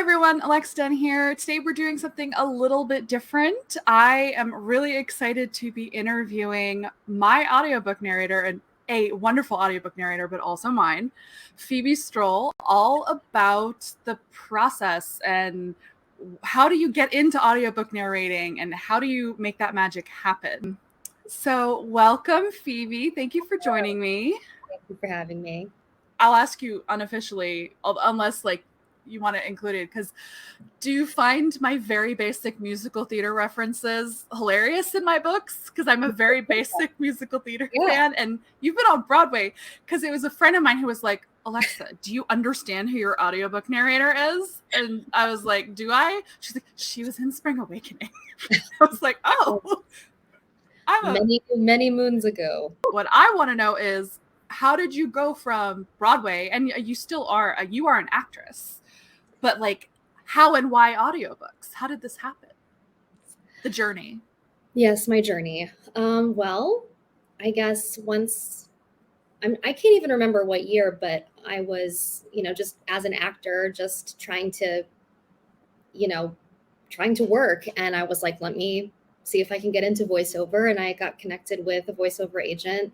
everyone, Alexa Dunn here. Today we're doing something a little bit different. I am really excited to be interviewing my audiobook narrator, and a wonderful audiobook narrator, but also mine, Phoebe Strole, all about the process and how do you get into audiobook narrating and how do you make that magic happen. So welcome, Phoebe. Thank you for joining me. Thank you for having me. I'll ask you unofficially, unless you want to include it, because do you find my very basic musical theater references hilarious in my books? Because I'm a very basic musical theater fan, and you've been on Broadway. Because it was a friend of mine who was like, Alexa, do you understand who your audiobook narrator is? And I was like, do I? She's like, she was in Spring Awakening. I was like, oh. Many moons ago. What I want to know is, how did you go from Broadway, and you still are, you are an actress, but how and why audiobooks? How did this happen? The journey. Yes, my journey. Well, I guess once, I can't even remember what year, but I was, just as an actor, just trying to work. And I was like, let me see if I can get into voiceover. And I got connected with a voiceover agent,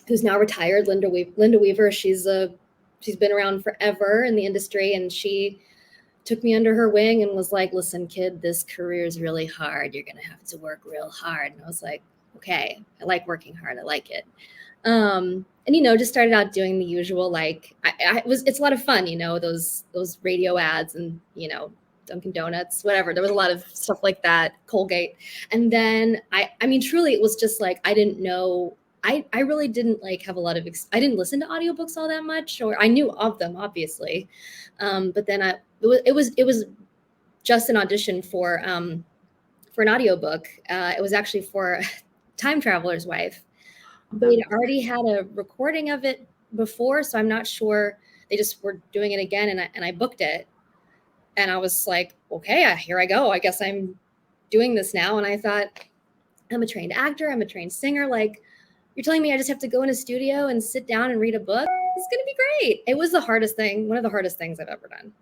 who's now retired, Linda Weaver. She's been around forever in the industry, and she took me under her wing and was like, listen, kid, this career is really hard. You're going to have to work real hard. And I was like, okay, I like working hard. I like it. And, just started out doing the usual, it's a lot of fun, those radio ads and, Dunkin' Donuts, whatever. There was a lot of stuff like that, Colgate. And then I mean, truly, it was just like, I didn't know, I really didn't have a lot of, I didn't listen to audiobooks all that much, or I knew of them, obviously. But then it was just an audition for an audiobook. It was actually for Time Traveler's Wife. They'd already had a recording of it before, so I'm not sure. They just were doing it again, and I booked it. And I was like, okay, here I go. I guess I'm doing this now. And I thought, I'm a trained actor. I'm a trained singer. You're telling me I just have to go in a studio and sit down and read a book? It's going to be great. It was the hardest thing. One of the hardest things I've ever done.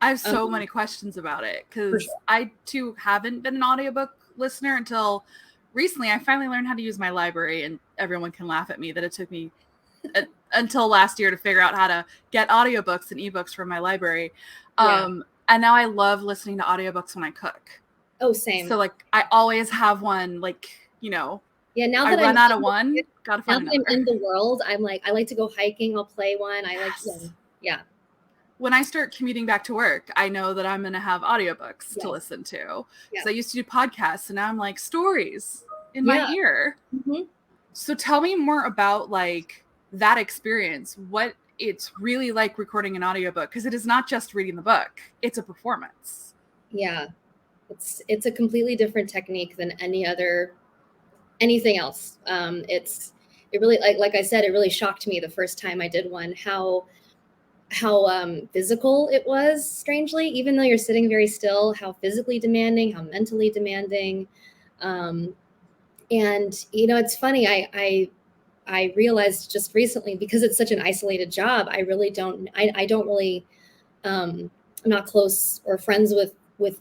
I have so many questions about it, because I too haven't been an audiobook listener until recently. I finally learned how to use my library, and everyone can laugh at me that it took me until last year to figure out how to get audiobooks and ebooks from my library. And now I love listening to audiobooks when I cook. Oh, same. So I always have one, yeah, now that I run out of one, gotta find another. Now that I'm in the world, I like to go hiking. I'll play one. Yeah. When I start commuting back to work, I know that I'm going to have audiobooks to listen to. Because I used to do podcasts, and now I'm stories in my ear. Mm-hmm. So tell me more about that experience, what it's really like recording an audiobook, because it is not just reading the book, it's a performance. Yeah. It's a completely different technique than anything else. It really, like I said, it really shocked me the first time I did one, how physical it was, strangely, even though you're sitting very still, how physically demanding, how mentally demanding. And, it's funny, I realized just recently, because it's such an isolated job, I don't really, I'm not close or friends with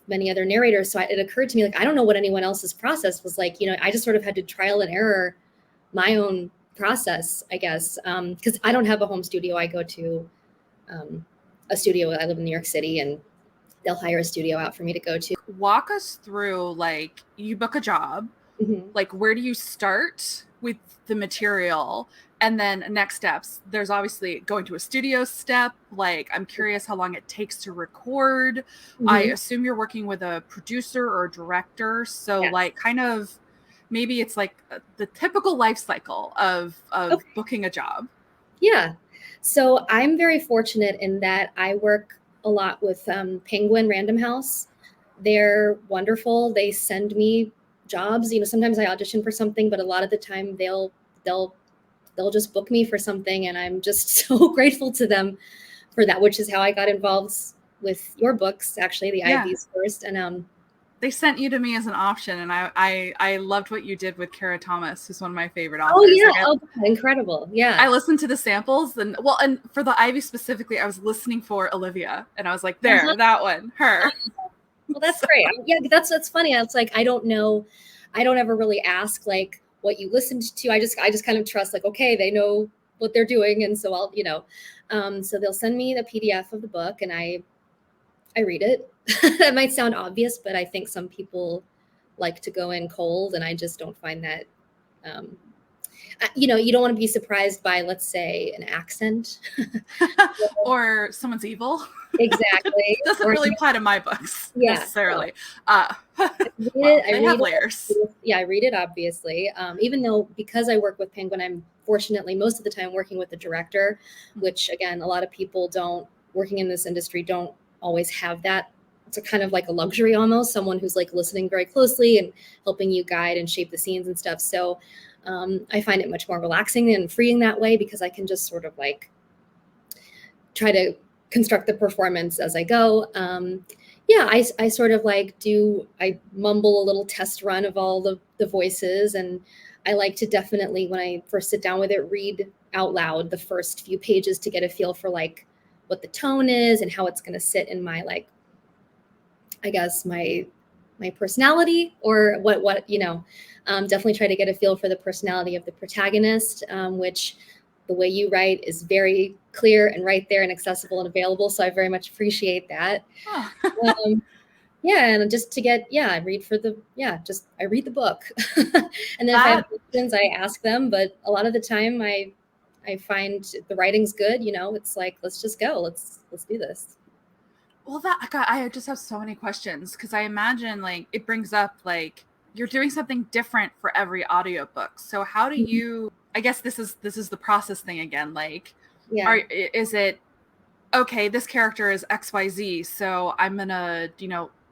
many other narrators. So it occurred to me, I don't know what anyone else's process was like. I just sort of had to trial and error my own process, I guess, because I don't have a home studio. I go to a studio. I live in New York City, and they'll hire a studio out for me to go to. Walk us through, you book a job, where do you start with the material? And then next steps, there's obviously going to a studio step. I'm curious how long it takes to record. Mm-hmm. I assume you're working with a producer or a director. So kind of, maybe it's the typical life cycle of booking a job. Yeah. So I'm very fortunate in that I work a lot with Penguin Random House. They're wonderful. They send me jobs. Sometimes I audition for something, but a lot of the time they'll just book me for something, and I'm just so grateful to them for that, which is how I got involved with your books, actually, the Ivies first. And They sent you to me as an option, and I loved what you did with Kara Thomas, who's one of my favorite Oh authors. yeah, Like incredible. Yeah. I listened to the samples, and for the Ivy specifically, I was listening for Olivia, and I was like, there, that one, her. Well, that's great. Yeah, that's funny. It's like I don't know, I don't ever really ask like what you listened to. I just kind of trust like, okay, they know what they're doing, and so I'll, so they'll send me the PDF of the book, and I read it. That might sound obvious, but I think some people like to go in cold, and I just don't find that. You don't want to be surprised by, let's say, an accent or someone's evil. Exactly. Doesn't really apply to my books necessarily. I have layers. Yeah, I read it, obviously. Even though, because I work with Penguin, I'm fortunately most of the time working with the director, which again, a lot of people working in this industry don't always have that. It's kind of like a luxury almost, someone who's like listening very closely and helping you guide and shape the scenes and stuff. So I find it much more relaxing and freeing that way, because I can just sort of like try to construct the performance as I go. I sort of like I mumble a little test run of all the voices, and I like to definitely, when I first sit down with it, read out loud the first few pages to get a feel for like what the tone is and how it's going to sit in my, like, I guess my personality, or what definitely try to get a feel for the personality of the protagonist, which the way you write is very clear and right there and accessible and available. So I very much appreciate that. Oh. And just to get, I read the book. And then if I have questions, I ask them. But a lot of the time I find the writing's good. It's like, let's just go. Let's do this. Well, I just have so many questions, because I imagine like it brings up like you're doing something different for every audiobook. So how do you, I guess this is the process thing again. Like, is it, okay, this character is XYZ, so I'm gonna,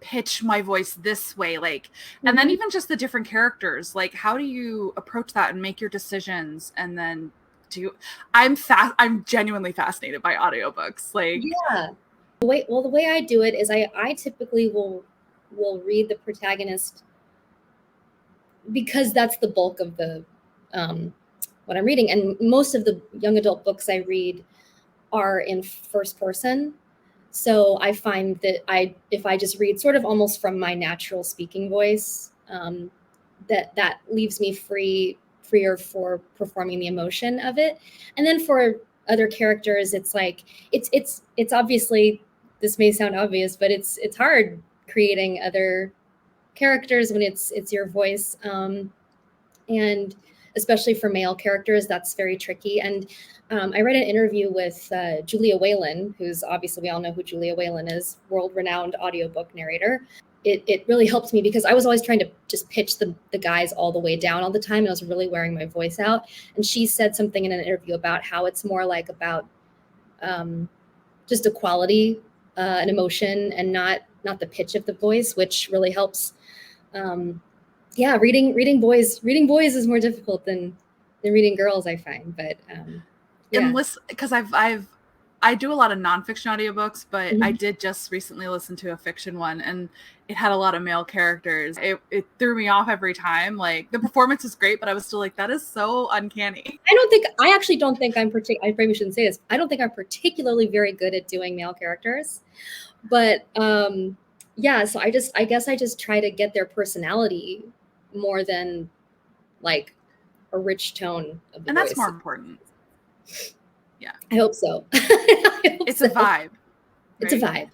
pitch my voice this way, like, and then even just the different characters, like, how do you approach that and make your decisions? And then I'm genuinely fascinated by audiobooks. Like, the way I do it is I typically will read the protagonist, because that's the bulk of the what I'm reading. And most of the young adult books I read are in first person. So I find that if I just read sort of almost from my natural speaking voice, that leaves me freer for performing the emotion of it. And then for other characters, it's like, it's obviously, this may sound obvious, but it's hard creating other characters when it's your voice. And especially for male characters, that's very tricky. And I read an interview with Julia Whalen, who's, obviously we all know who Julia Whalen is, world-renowned audiobook narrator. It really helped me, because I was always trying to just pitch the guys all the way down all the time, and I was really wearing my voice out. And she said something in an interview about how it's more like about just a quality, an emotion, and not the pitch of the voice, which really helps. Reading boys is more difficult than reading girls, I find. But because I do a lot of nonfiction audiobooks, but I did just recently listen to a fiction one, and it had a lot of male characters. It threw me off every time. Like, the performance is great, but I was still like, that is so uncanny. I actually don't think I probably shouldn't say this. I don't think I'm particularly very good at doing male characters, but so I guess I just try to get their personality more than like a rich tone of the voice. And that's more important. Yeah, I hope so. It's a vibe. Right? It's a vibe.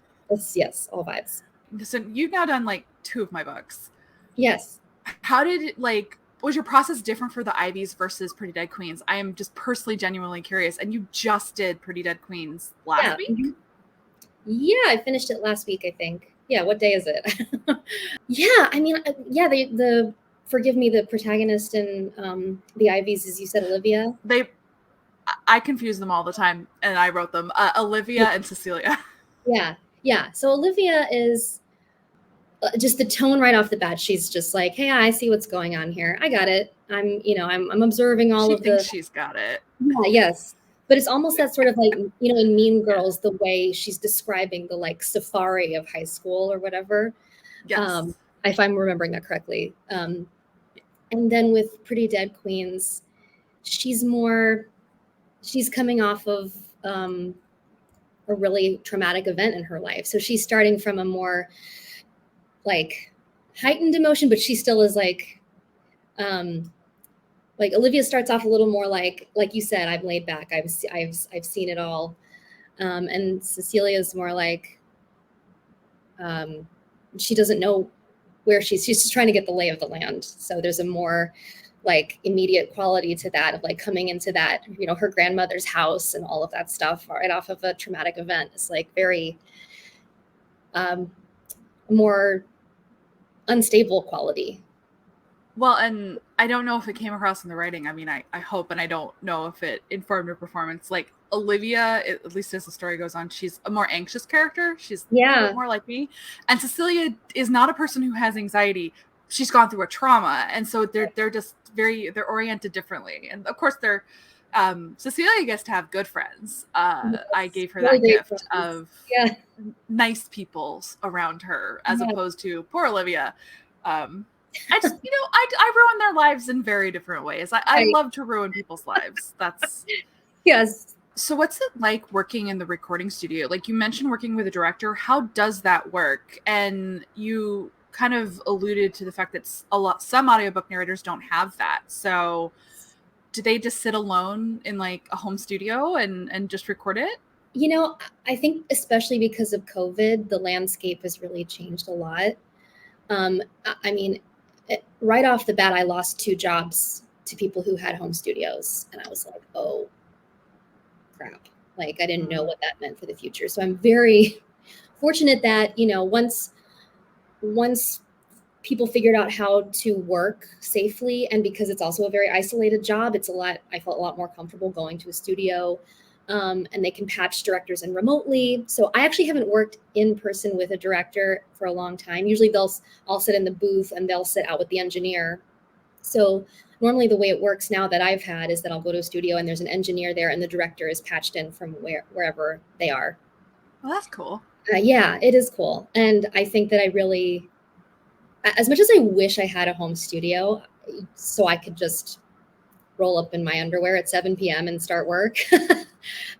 Yes, all vibes. So you've now done like 2 of my books. Yes. How did it, like, was your process different for the Ivies versus Pretty Dead Queens? I am just personally genuinely curious. And you just did Pretty Dead Queens last week? Yeah, I finished it last week, I think. Yeah, what day is it? The forgive me, the protagonist in the Ivies, as you said, Olivia. I confuse them all the time, and I wrote them. Olivia and Cecilia. Yeah. So Olivia is just the tone right off the bat. She's just like, hey, I see what's going on here. I got it. I'm observing all of the. She thinks she's got it. Yeah, yes. But it's almost that sort of like, in Mean Girls, the way she's describing the like safari of high school or whatever. Yes. if I'm remembering that correctly. And then with Pretty Dead Queens, she's coming off of a really traumatic event in her life. So she's starting from a more like heightened emotion, but she still is like Olivia starts off a little more like you said, I'm laid back. I've seen it all. And Cecilia's more like, she doesn't know where she's just trying to get the lay of the land. So there's a more like immediate quality to that, of like coming into that, you know, her grandmother's house and all of that stuff right off of a traumatic event. It's like very more unstable quality. Well, and I don't know if it came across in the writing. I mean, I hope, and I don't know if it informed her performance. Like Olivia, at least as the story goes on, she's a more anxious character. She's a little bit more like me. And Cecilia is not a person who has anxiety. She's gone through a trauma. And so they're just they're oriented differently. And of course Cecilia gets to have good friends. I gave her that gift of nice people around her, as opposed to poor Olivia. I just, you know, I ruin their lives in very different ways. I love to ruin people's lives. That's yes. So what's it like working in the recording studio? Like you mentioned working with a director. How does that work? And you kind of alluded to the fact that some audiobook narrators don't have that. So do they just sit alone in like a home studio and just record it? You know, I think especially because of COVID, the landscape has really changed a lot. I mean, right off the bat, I lost 2 jobs to people who had home studios. And I was like, oh, crap. Like, I didn't know what that meant for the future. So I'm very fortunate that, you know, once people figured out how to work safely, and because it's also a very isolated job, I felt a lot more comfortable going to a studio. And they can patch directors in remotely. So I actually haven't worked in person with a director for a long time. Usually I'll sit in the booth and they'll sit out with the engineer. So normally the way it works now that I've had is that I'll go to a studio and there's an engineer there and the director is patched in from wherever they are. Well, that's cool. Yeah, it is cool. And I think that I really, as much as I wish I had a home studio so I could just roll up in my underwear at 7 p.m. and start work.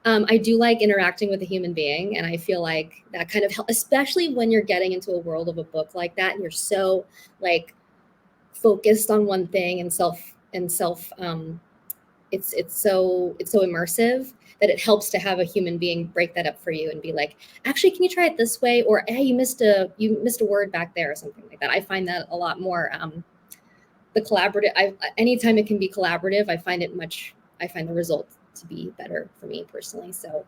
I do like interacting with a human being. And I feel like that kind of helps, especially when you're getting into a world of a book like that. And you're so like focused on one thing and it's so immersive that it helps to have a human being break that up for you and be like, actually, can you try it this way? Or, hey, you missed a word back there or something like that. I find that a lot more, the collaborative, anytime it can be collaborative, I find the result to be better for me personally. So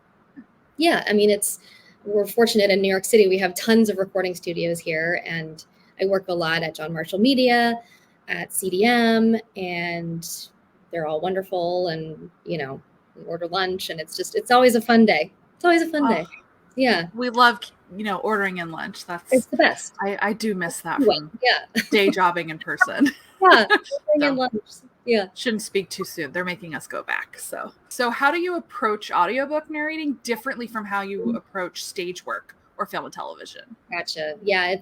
yeah, I mean, we're fortunate in New York City. We have tons of recording studios here, and I work a lot at John Marshall Media, at CDM, and they're all wonderful. And, you know, we order lunch and it's always a fun day. It's always a fun day. Yeah. We love, you know, ordering in lunch. It's the best. I do miss that from day jobbing in person. Yeah. In lunch. Yeah. Shouldn't speak too soon. They're making us go back. So how do you approach audiobook narrating differently from how you approach stage work or film and television? Gotcha. Yeah,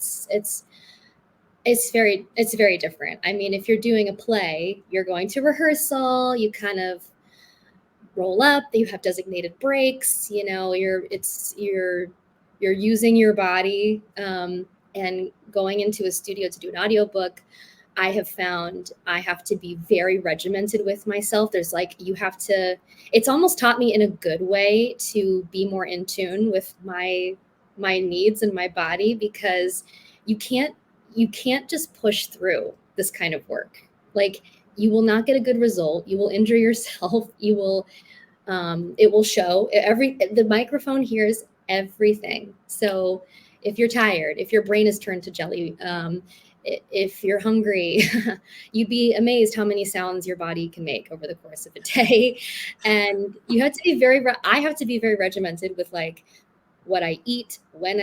it's very different. I mean, if you're doing a play, you're going to rehearsal, you kind of roll up, you have designated breaks, you know, you're using your body, and going into a studio to do an audiobook, I have found I have to be very regimented with myself. There's like, it's almost taught me in a good way to be more in tune with my needs and my body, because you can't just push through this kind of work. Like, you will not get a good result. You will injure yourself. You will, it will show. The microphone hears everything. So if you're tired, if your brain is turned to jelly, if you're hungry, you'd be amazed how many sounds your body can make over the course of a day. And you have to be I have to be very regimented with like what I eat, when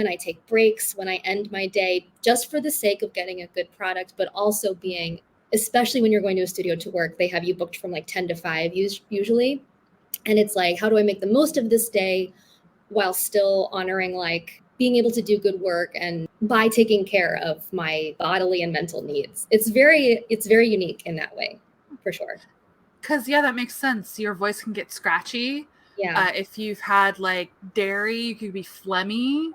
I take breaks, when I end my day, just for the sake of getting a good product, but also being, especially when you're going to a studio to work, they have you booked from like 10 to 5 usually. And it's like, how do I make the most of this day while still honoring like being able to do good work and by taking care of my bodily and mental needs. It's very unique in that way, for sure. Because, yeah, that makes sense. Your voice can get scratchy. Yeah. If you've had like dairy, you could be phlegmy.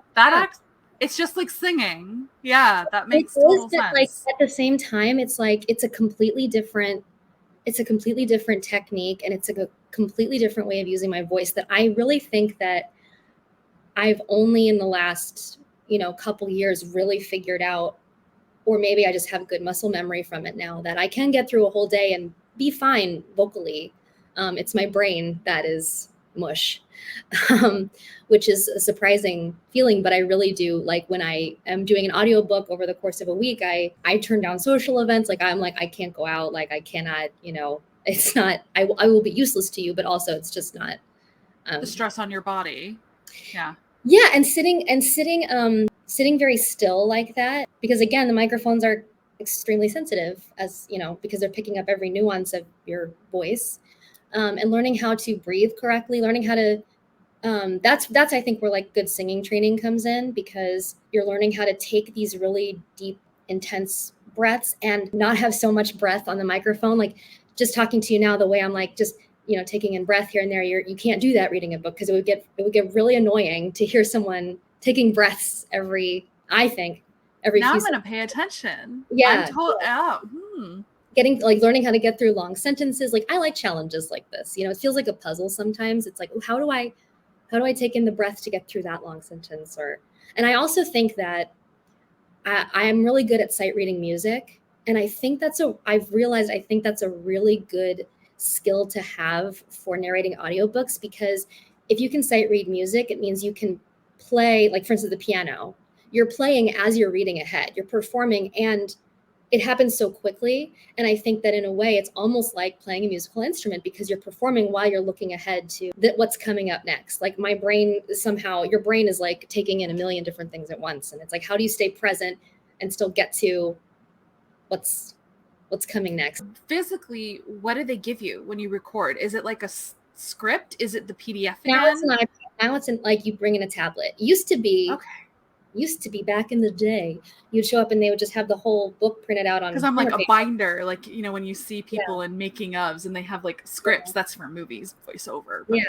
It's just like singing. Yeah, that makes total sense. Like at the same time, it's like it's a completely different technique, and it's a completely different way of using my voice that I really think that I've only in the last, couple years really figured out, or maybe I just have good muscle memory from it now, that I can get through a whole day and be fine vocally. It's my brain that is mush, which is a surprising feeling, but I really do. Like when I am doing an audiobook over the course of a week, I turn down social events. Like I'm like, I can't go out. Like I cannot, it's not, I will be useless to you, but also it's just not. The stress on your body. Yeah. Yeah. And sitting very still like that, because again, the microphones are extremely sensitive, as because they're picking up every nuance of your voice, and learning how to breathe correctly, learning how to that's I think where like good singing training comes in, because you're learning how to take these really deep, intense breaths and not have so much breath on the microphone. Like just talking to you now, the way I'm like just taking in breath here and there, you can't do that reading a book, because it would get really annoying to hear someone taking breaths every now I'm going to pay attention. Yeah. Getting like learning how to get through long sentences. Like I like challenges like this. It feels like a puzzle sometimes. It's like, how do I take in the breath to get through that long sentence? And I also think that I am really good at sight reading music. And I think I've realized that's a really good skill to have for narrating audiobooks, because if you can sight read music, it means you can play, like for instance, the piano. You're playing as you're reading ahead, you're performing, and it happens so quickly. And I think that in a way, it's almost like playing a musical instrument, because you're performing while you're looking ahead to what's coming up next. Like my brain, somehow your brain is like taking in a million different things at once. And it's like, how do you stay present and still get to what's coming next? Physically, what do they give you when you record? Is it like a script? Is it the PDF again? Now it's an iPad. Now it's like you bring in a tablet. Used to be back in the day, you'd show up and they would just have the whole book printed out on. Because I'm like a binder, like when you see people in making ofs and they have like scripts, that's for movies, voiceover. But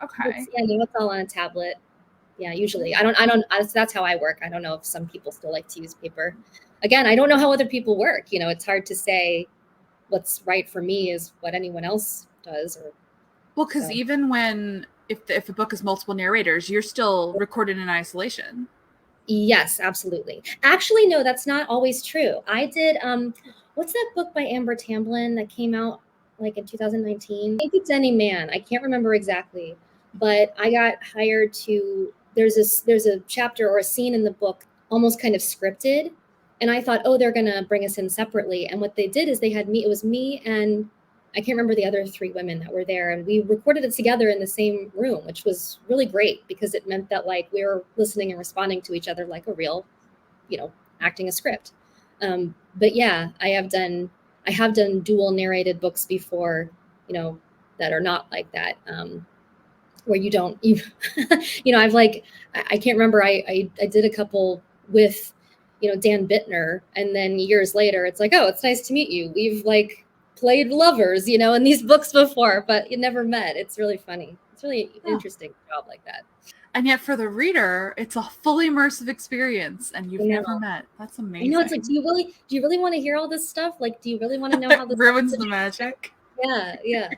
okay. It's all on a tablet. Yeah, usually. That's how I work. I don't know if some people still like to use paper. Again, I don't know how other people work. It's hard to say what's right for me is what anyone else does. Because even when if a book is multiple narrators, you're still recorded in isolation. Yes, absolutely. Actually, no, that's not always true. I did, what's that book by Amber Tamblyn that came out like in 2019? I think it's Any Man. I can't remember exactly, but I got hired there's a chapter or a scene in the book almost kind of scripted. And I thought, they're going to bring us in separately. And what they did is it was me and I can't remember the other 3 women that were there. And we recorded it together in the same room, which was really great, because it meant that like we were listening and responding to each other like a real, acting a script. But yeah, I have done dual narrated books before, that are not like that. Where you don't, I've like, I can't remember. I did a couple with, Dan Bittner. And then years later, it's like, it's nice to meet you. We've like played lovers, in these books before, but you never met. It's really funny. It's really interesting job like that. And yet for the reader, it's a fully immersive experience and you've never met. That's amazing. It's like, do you really want to hear all this stuff? Like, do you really want to know how this ruins the magic? Yeah.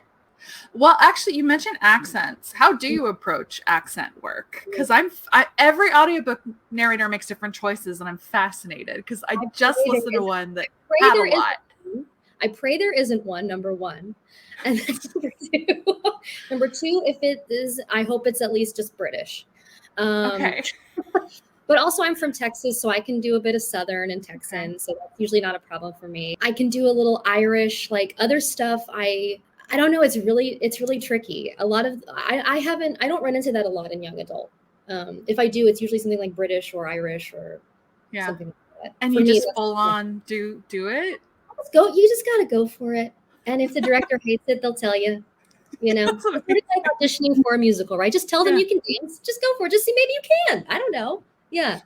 Well, actually, you mentioned accents. How do you approach accent work? Because every audiobook narrator makes different choices, and I'm fascinated because I just listened to one that had a lot. I pray there isn't one, number one. And then number two, if it is, I hope it's at least just British. Okay. But also I'm from Texas, so I can do a bit of Southern and Texan, so that's usually not a problem for me. I can do a little Irish, like other stuff. I don't know. It's really tricky. A lot of, I don't run into that a lot in young adult. If I do, it's usually something like British or Irish or something like that. And for you just full on do it? Let's go. You just got to go for it. And if the director hates it, they'll tell you, It's like auditioning for a musical, right? Just tell them you can dance. Just go for it. Just see, maybe you can. I don't know. Yeah.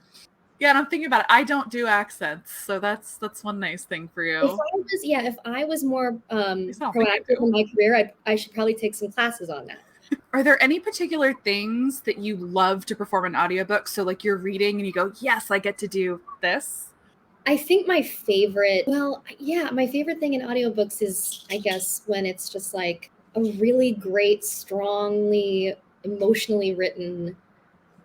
Yeah, and I'm thinking about it. I don't do accents, so that's one nice thing for you. If I was more At least I don't think I proactive do. in my career, I should probably take some classes on that. Are there any particular things that you love to perform in audiobooks? So like you're reading and you go, yes, I get to do this. I think my favorite thing in audiobooks is, I guess, when it's just like a really great, strongly emotionally written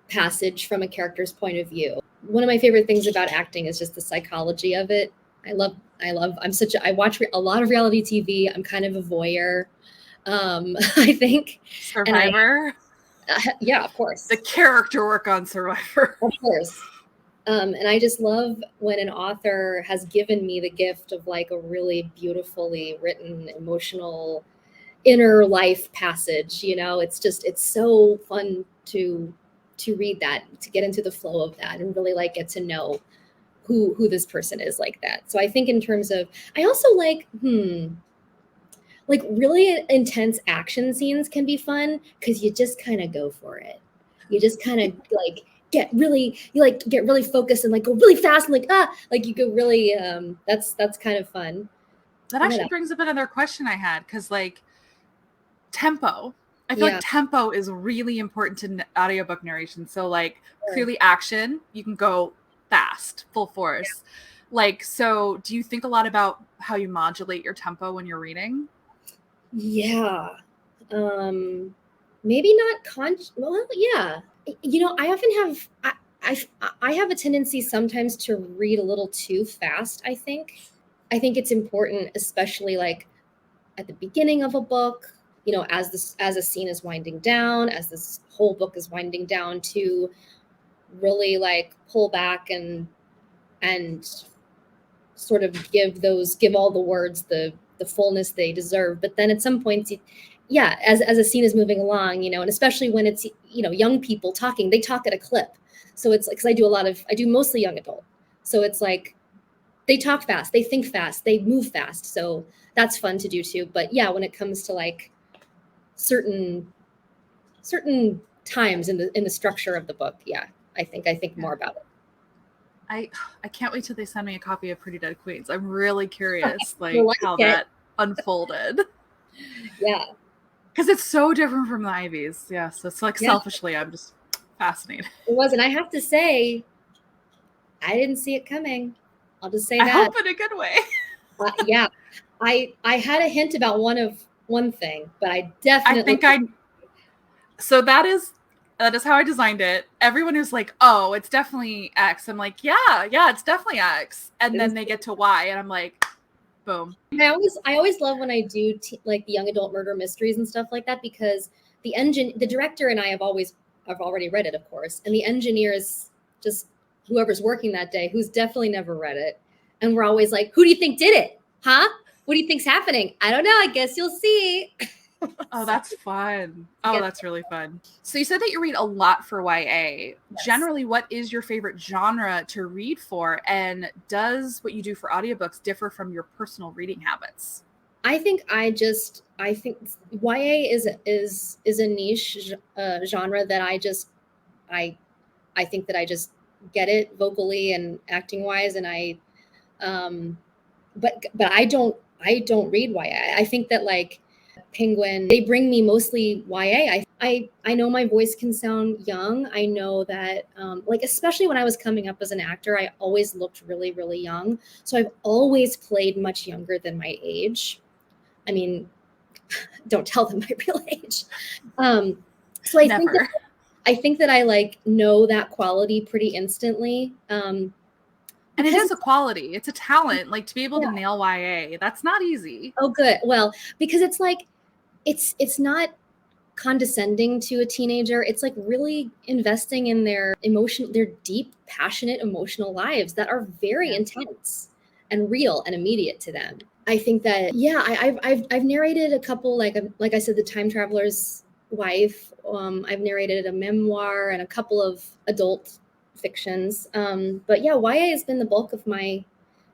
passage from a character's point of view. One of my favorite things about acting is just the psychology of it. I watch a lot of reality TV. I'm kind of a voyeur. I think. Survivor? Yeah, of course. The character work on Survivor. Of course. And I just love when an author has given me the gift of like a really beautifully written, emotional, inner life passage. It's so fun to read that, to get into the flow of that and really like get to know who this person is like that. So I think in terms of, I also like really intense action scenes can be fun because you just kind of go for it. You just kind of like get really focused and like go really fast and like you go really that's kind of fun. That actually brings up another question I had, because like tempo. I feel like tempo is really important to audiobook narration. So like clearly action, you can go fast, full force. Like, so do you think a lot about how you modulate your tempo when you're reading? Yeah. Maybe not well, yeah. I often I have a tendency sometimes to read a little too fast, I think. I think it's important, especially like at the beginning of a book, as a scene is winding down, as this whole book is winding down, to really like pull back and sort of give all the words the fullness they deserve. But then at some points, as a scene is moving along, and especially when it's young people talking, they talk at a clip. So it's like, because I do mostly young adult, so it's like they talk fast, they think fast, they move fast. So that's fun to do too. But yeah, when it comes to like certain times in the structure of the book, I think more about it. I can't wait till they send me a copy of Pretty Dead Queens. I'm really curious, how that unfolded. Yeah, because it's so different from the Ivies. Yeah, so it's like selfishly, I'm just fascinated. It was, and I have to say, I didn't see it coming. I'll just say that. I hope in a good way. Yeah, I had a hint about one thing, but I definitely. So that is how I designed it. Everyone who's like, "Oh, it's definitely X." I'm like, "Yeah, it's definitely X," and then they get to Y, and I'm like, "Boom." I always love when I do like the young adult murder mysteries and stuff like that, because the director and I have already read it, of course, and the engineer is just whoever's working that day, who's definitely never read it, and we're always like, "Who do you think did it? Huh? What do you think's happening? I don't know. I guess you'll see." Oh, that's fun. Oh, that's really fun. So you said that you read a lot for YA. Yes. Generally, what is your favorite genre to read for? And does what you do for audiobooks differ from your personal reading habits? I think YA is a niche genre that I think that I just get it vocally and acting wise, and but I don't read YA. I think that like Penguin, they bring me mostly YA. I know my voice can sound young. I know that like, especially when I was coming up as an actor, I always looked really, really young. So I've always played much younger than my age. I mean, don't tell them my real age. So I think that I like know that quality pretty instantly. And it is a quality. It's a talent. Like, to be able to nail YA, that's not easy. Oh, good. Well, because it's like, it's not condescending to a teenager. It's like really investing in their deep, passionate, emotional lives that are very intense and real and immediate to them. I think that, I've narrated a couple, like I said, The Time Traveler's Wife. I've narrated a memoir and a couple of adult fictions. But YA has been the bulk of my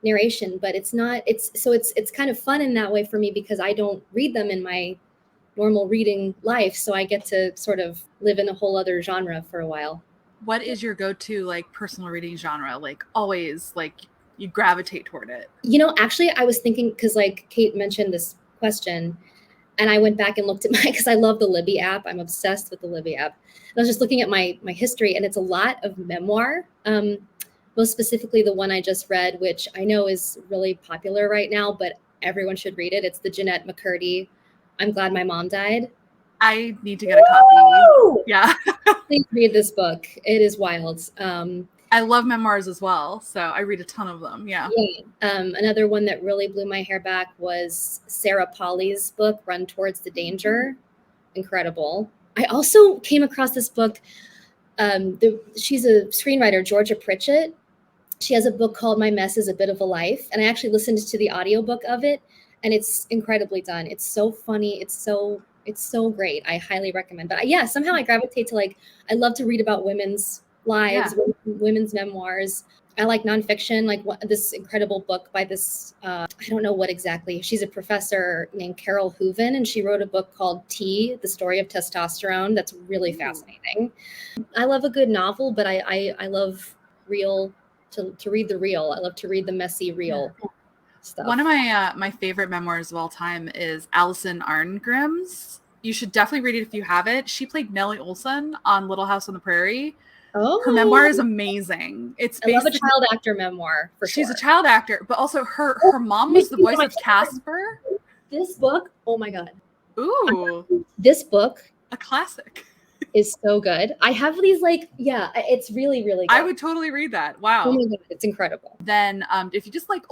narration, but it's kind of fun in that way for me, because I don't read them in my normal reading life. So I get to sort of live in a whole other genre for a while. What is your go-to like personal reading genre? Like always like you gravitate toward it? You know, actually I was thinking, because like Kate mentioned this question, and I went back and looked at because I love the Libby app. I'm obsessed with the Libby app. And I was just looking at my history, and it's a lot of memoir. Most specifically the one I just read, which I know is really popular right now, but everyone should read it. It's the Jeanette McCurdy, I'm Glad My Mom Died. I need to get a copy. Woo! Yeah. Please read this book. It is wild. I love memoirs as well, so I read a ton of them. Yeah. Another one that really blew my hair back was Sarah Polly's book, Run Towards the Danger. Incredible. I also came across this book. She's a screenwriter, Georgia Pritchett. She has a book called My Mess is a Bit of a Life, and I actually listened to the audiobook of it, and it's incredibly done. It's so funny. It's so great. I highly recommend. But yeah, somehow I gravitate to like, I love to read about women's lives, women's memoirs. I like nonfiction, like this incredible book by this, I don't know what exactly. She's a professor named Carol Hooven, and she wrote a book called T, The Story of Testosterone. That's really fascinating. I love a good novel, but I love to read the real. I love to read the messy real stuff. One of my favorite memoirs of all time is Alison Arngrim's. You should definitely read it if you have it. She played Nellie Olson on Little House on the Prairie. Oh, her memoir is amazing. I love a child actor memoir for sure. She's a child actor, but also her mom was the voice of Casper. This book, oh my God. Ooh. This book. A classic. Is so good. I have these like, it's really, really good. I would totally read that. Wow. Oh my God, it's incredible. Then if you just like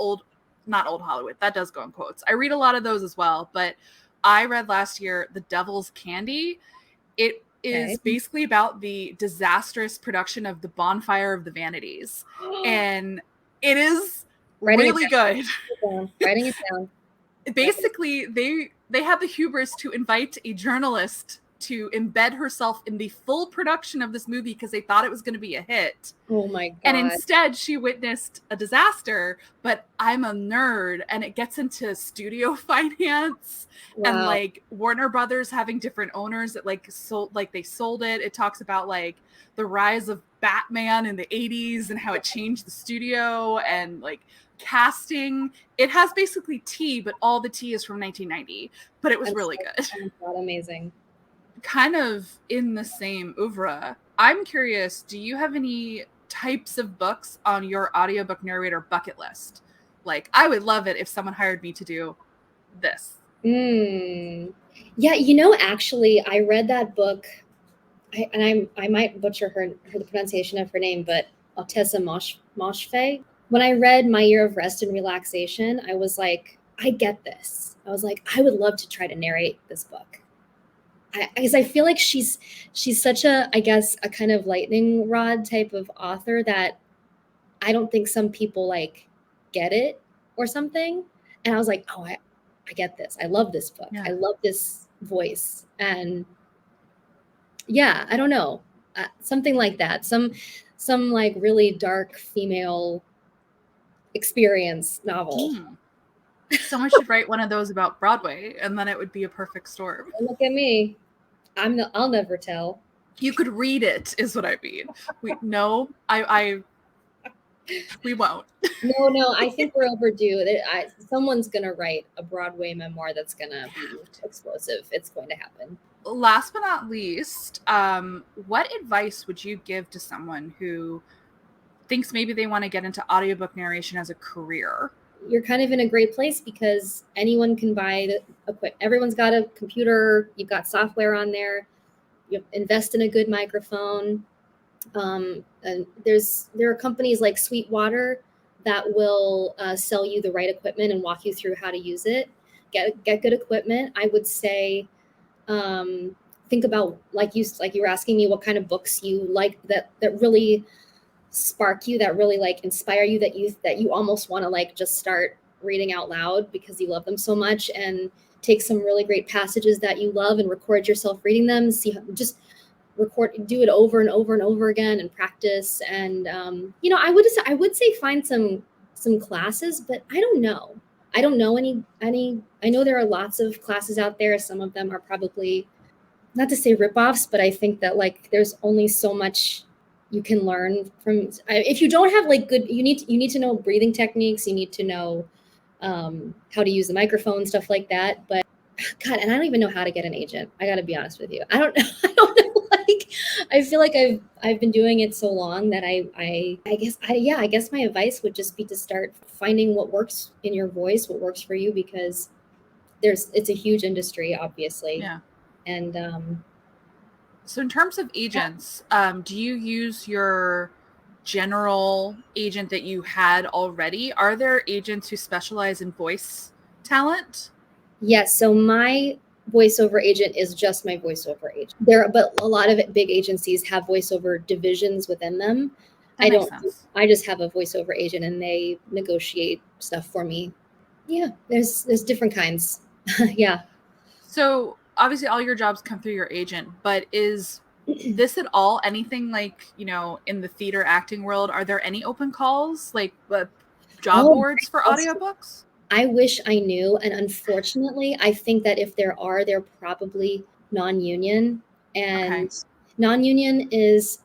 not old Hollywood, that does go in quotes. I read a lot of those as well, but I read last year The Devil's Candy. It is basically about the disastrous production of The Bonfire of the Vanities. And it is really good. Writing it down. Basically, they have the hubris to invite a journalist to embed herself in the full production of this movie because they thought it was going to be a hit. Oh my God. And instead she witnessed a disaster, but I'm a nerd, and it gets into studio finance and like Warner Brothers having different owners that they sold it. It talks about like the rise of Batman in the 80s and how it changed the studio and like casting. It has basically tea, but all the tea is from 1990, but it was really good. Oh my God, amazing. Kind of in the same oeuvre, I'm curious, do you have any types of books on your audiobook narrator bucket list? Like, I would love it if someone hired me to do this. Yeah, you know, actually, I read that book, I might butcher the pronunciation of her name, but Ottessa Moshfegh. When I read My Year of Rest and Relaxation, I was like, I get this. I was like, I would love to try to narrate this book. Because I feel like she's such a kind of lightning rod type of author that I don't think some people like get it or something. And I was like, oh, I get this. I love this book. Yeah. I love this voice. And yeah, I don't know, something like that. Some like really dark female experience novel. Someone should write one of those about Broadway, and then it would be a perfect storm. Look at me. I'll never tell. You could read it, is what I mean. We won't. No, I think we're overdue. Someone's going to write a Broadway memoir that's going to be explosive. It's going to happen. Last but not least, what advice would you give to someone who thinks maybe they want to get into audiobook narration as a career? You're kind of in a great place because anyone can buy the equipment. Everyone's got a computer. You've got software on there. You invest in a good microphone. And there are companies like Sweetwater that will sell you the right equipment and walk you through how to use it. Get good equipment. I would say think about like you were asking me what kind of books you like that really spark you, that really like inspire you, that you almost want to like just start reading out loud because you love them so much, and take some really great passages that you love and record yourself reading them. Do it over and over and over again and practice. And I would say find some classes, but I don't know any. I know there are lots of classes out there. Some of them are probably, not to say ripoffs, but I think that like there's only so much you can learn from. If you don't have like good, you need to know breathing techniques. You need to know how to use the microphone, stuff like that. But God, and I don't even know how to get an agent. I got to be honest with you. I don't know. I don't know. Like, I feel like I've been doing it so long that I guess my advice would just be to start finding what works in your voice, what works for you, because it's a huge industry, obviously. Yeah. And so in terms of agents, do you use your general agent that you had already? Are there agents who specialize in voice talent? yes, so my voiceover agent is just my voiceover agent. But a lot of big agencies have voiceover divisions within them. That makes sense. I just have a voiceover agent and they negotiate stuff for me. Yeah, there's different kinds. Yeah. So obviously all your jobs come through your agent, but is this at all anything like, in the theater acting world? Are there any open calls, like job boards for audiobooks? I wish I knew. And unfortunately, I think that if there are, they're probably non-union. And non-union is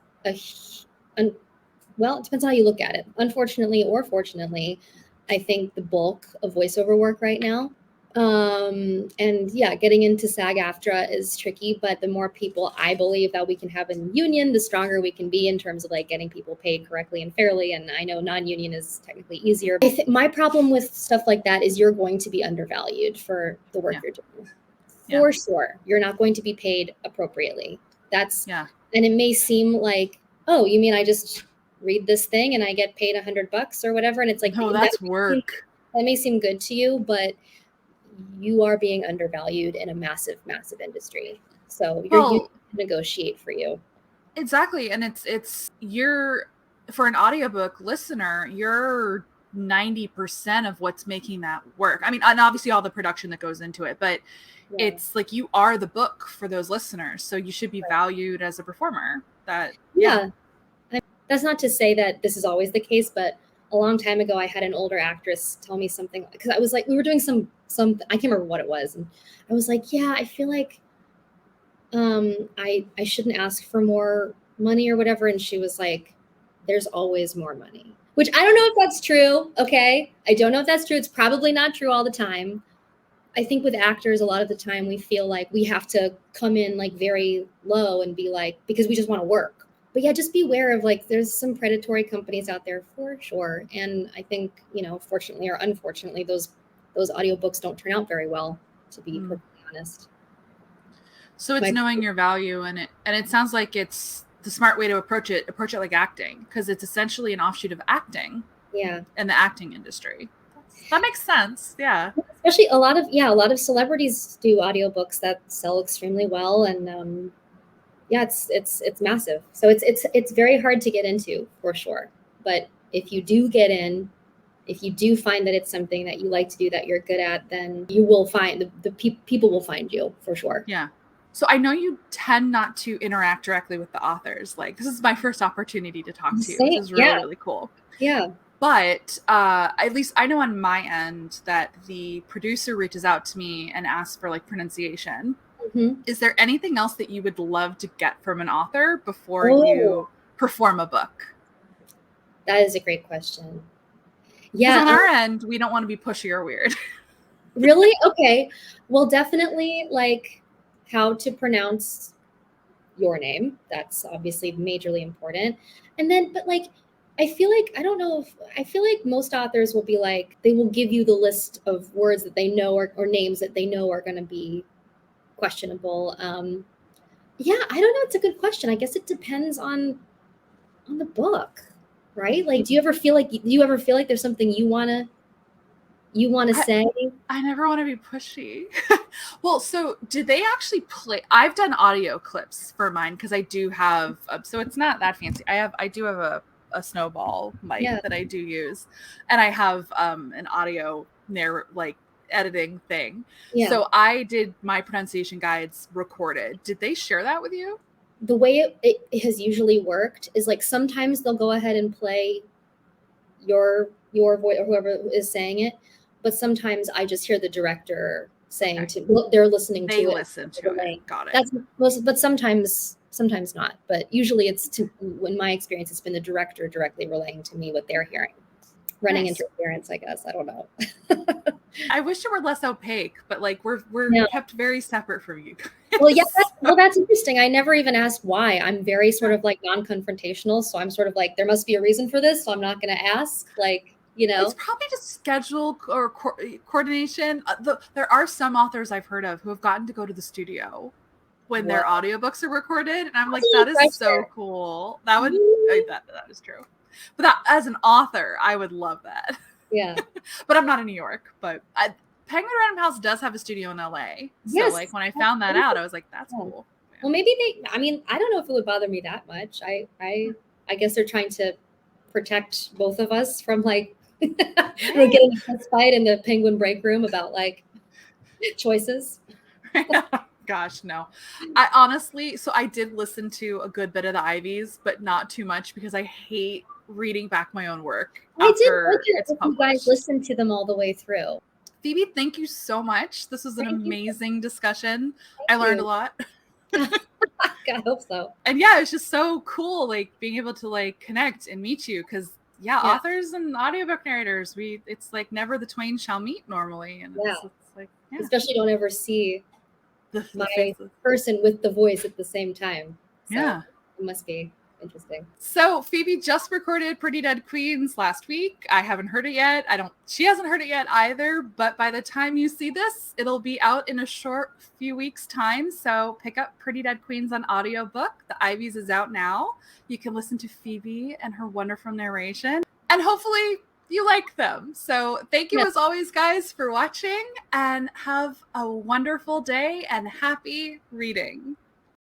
well, it depends on how you look at it. Unfortunately or fortunately, I think the bulk of voiceover work right now. And yeah, getting into SAG-AFTRA is tricky, but the more people I believe that we can have in union, the stronger we can be in terms of like getting people paid correctly and fairly. And I know non-union is technically easier. My problem with stuff like that is you're going to be undervalued for the work you're doing. For sure. You're not going to be paid appropriately. And it may seem like, oh, you mean I just read this thing and I get paid $100 or whatever? And it's like, no, that's work. That may seem good to you, but you are being undervalued in a massive, massive industry. So you negotiate for you. Exactly. And you're, for an audiobook listener, you're 90% of what's making that work. I mean, and obviously all the production that goes into it, but it's like you are the book for those listeners. So you should be valued as a performer. That's not to say that this is always the case, but a long time ago, I had an older actress tell me something, because I was like, we were doing some, I can't remember what it was. And I was like, yeah, I feel like I shouldn't ask for more money or whatever. And she was like, there's always more money, which I don't know if that's true. Okay. I don't know if that's true. It's probably not true all the time. I think with actors, a lot of the time we feel like we have to come in like very low and be like, because we just want to work. But yeah, just be aware of like, there's some predatory companies out there for sure. And I think, fortunately or unfortunately, those audiobooks don't turn out very well, to be perfectly honest. So it's knowing your value, and it sounds like it's the smart way to approach it like acting, because it's essentially an offshoot of acting. Yeah. In the acting industry. That makes sense. Yeah. Especially a lot of celebrities do audiobooks that sell extremely well. And it's massive. So it's very hard to get into for sure. But if you do get in, if you do find that it's something that you like to do, that you're good at, then you will find the people will find you for sure. Yeah. So I know you tend not to interact directly with the authors. Like, this is my first opportunity to talk to you, which is really, really cool. Yeah. But at least I know on my end that the producer reaches out to me and asks for like pronunciation. Mm-hmm. Is there anything else that you would love to get from an author before you perform a book? That is a great question. Yeah. On our end, we don't want to be pushy or weird. Really? Okay. Well, definitely like how to pronounce your name. That's obviously majorly important. And then, but like, I feel like most authors will be like, they will give you the list of words that they know or names that they know are going to be questionable. Yeah, I don't know. It's a good question. I guess it depends on the book, right? Like, do you ever feel like there's something you want to say? I never want to be pushy. Well, so did they actually play? I've done audio clips for mine because I do have, so it's not that fancy. I do have a snowball mic that I do use, and I have an audio editing thing. Yeah. So I did my pronunciation guides recorded. Did they share that with you? The way it has usually worked is like sometimes they'll go ahead and play your voice or whoever is saying it, but sometimes I just hear the director saying they're listening to it. They listen to it. Got it. But sometimes sometimes not, but usually in my experience, it's been the director directly relaying to me what they're hearing. Running interference, I guess. I don't know. I wish it were less opaque, but like we're kept very separate from you guys. Well, yeah, that's interesting. I never even asked why. I'm very sort of like non-confrontational, so I'm sort of like, there must be a reason for this, so I'm not going to ask. Like, you know, it's probably just schedule or coordination. There are some authors I've heard of who have gotten to go to the studio when their audiobooks are recorded, and I'm like, that is so cool. That would that is true. But that, as an author, I would love that. Yeah. But I'm not in New York. But Penguin Random House does have a studio in LA. So like when I found that out, I was like, that's cool. Yeah. Well, maybe I don't know if it would bother me that much. I guess they're trying to protect both of us from like getting a fist fight in the Penguin break room about like choices. Gosh, no. I honestly, so I did listen to a good bit of the Ivies, but not too much because I hate reading back my own work. I did look at if you guys listened to them all the way through. Phoebe, thank you so much. This was an amazing discussion. I learned a lot. I hope so. And yeah, it's just so cool, like being able to like connect and meet you, because authors and audiobook narrators, it's like never the twain shall meet normally, and it's like especially don't ever see my person with the voice at the same time. So it must be interesting. So Phoebe just recorded Pretty Dead Queens last week. I haven't heard it yet. She hasn't heard it yet either, but by the time you see this, it'll be out in a short few weeks time. So pick up Pretty Dead Queens on audiobook. The Ivies is out now. You can listen to Phoebe and her wonderful narration, and hopefully you like them. So thank you as always, guys, for watching, and have a wonderful day and happy reading.